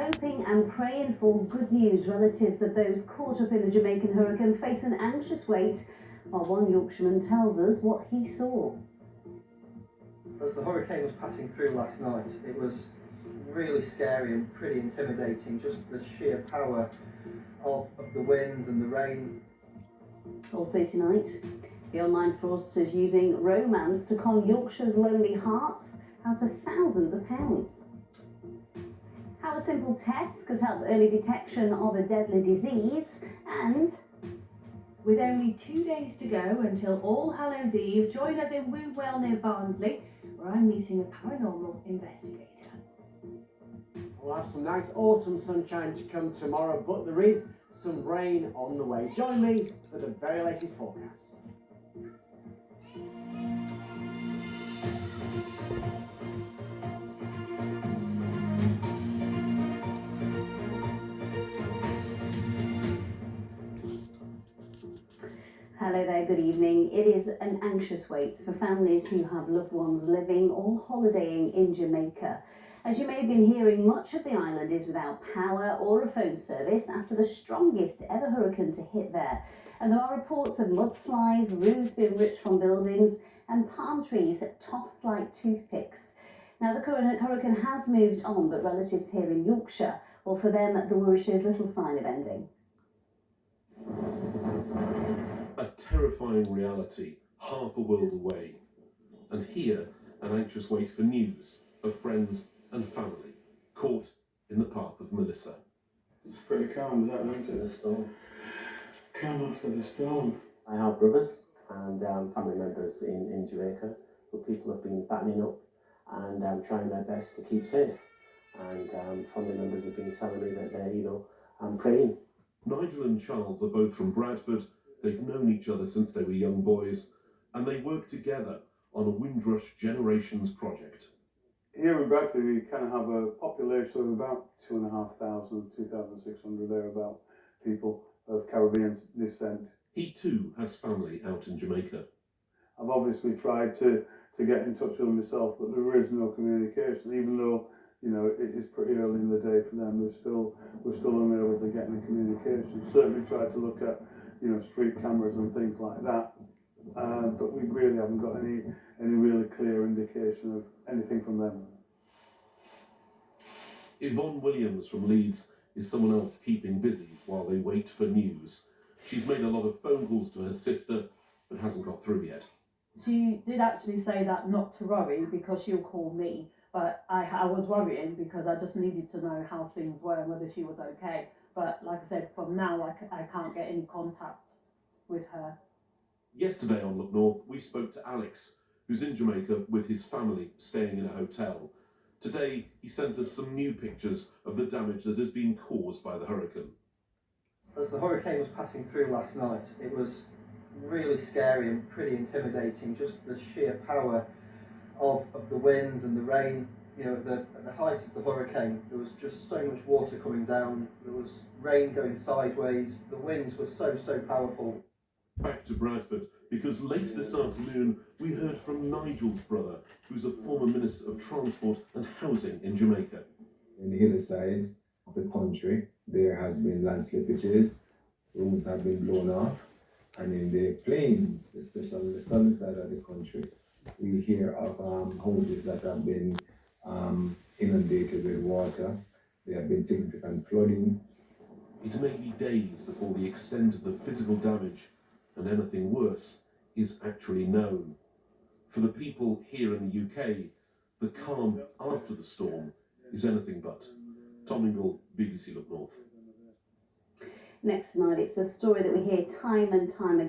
hoping and praying for good news. Relatives of those caught up in the Jamaican hurricane face an anxious wait, while one Yorkshireman tells us what he saw. As the hurricane was passing through last night, it was really scary and pretty intimidating, just the sheer power of the wind and the rain. Also tonight, the online fraudsters using romance to con Yorkshire's lonely hearts out of thousands of pounds. How a simple test could help early detection of a deadly disease, and with only 2 days to go until All Hallows Eve, join us in Woodwell near Barnsley, where I'm meeting a paranormal investigator. We'll have some nice autumn sunshine to come tomorrow, but there is some rain on the way. Join me for the very latest forecast. hello there, good evening. It is an anxious wait for families who have loved ones living or holidaying in Jamaica. As you may have been hearing, much of the island is without power or a phone service after the strongest ever hurricane to hit there. And there are reports of mudslides, roofs being ripped from buildings and palm trees tossed like toothpicks. Now the current hurricane has moved on, but relatives here in Yorkshire, well, for them the worry shows little sign of ending. A terrifying reality, half a world away. And here, an anxious wait for news of friends and family caught in the path of Melissa. It's pretty calm, is that right? After the storm. Calm after the storm. I have brothers and family members in Jamaica who people have been battling up and trying their best to keep safe. And family members have been telling me that they're, praying. Nigel and Charles are both from Bradford. They've known each other since they were young boys, and they work together on a Windrush Generations project. Here in Bradford, we kind of have a population of about 2,500, 2,600 thereabout people of Caribbean descent. He too has family out in Jamaica. I've obviously tried to get in touch with them myself, but there is no communication, even though, you know, it is pretty early in the day for them. We're still unable to get any communication. Certainly tried to look at, you know, street cameras and things like that, but we really haven't got any really clear indication of anything from them. Yvonne Williams from Leeds is someone else keeping busy while they wait for news. She's made a lot of phone calls to her sister, but hasn't got through yet. She did actually say that not to worry because she'll call me, but I was worrying because I just needed to know how things were and whether she was okay. But like I said, from now I can't get any contact with her. Yesterday on Look North, we spoke to Alex, who's in Jamaica with his family staying in a hotel. Today, he sent us some new pictures of the damage that has been caused by the hurricane. As the hurricane was passing through last night, it was really scary and pretty intimidating, just the sheer power of the wind and the rain. You know, at the height of the hurricane, there was just so much water coming down, there was rain going sideways, the winds were so powerful. Back to Bradford, because late this afternoon we heard from Nigel's brother, who's a former Minister of Transport and Housing in Jamaica. In the hillsides of the country, there has been landslipages, rooms have been blown off, and in the plains, especially on the southern side of the country, we hear of houses that have been inundated with water. There have been significant flooding. It may be days before the extent of the physical damage and anything worse is actually known. For the people here in the UK, the calm after the storm is anything but. Tom Ingle, BBC Look North. Next tonight, it's a story that we hear time and time again.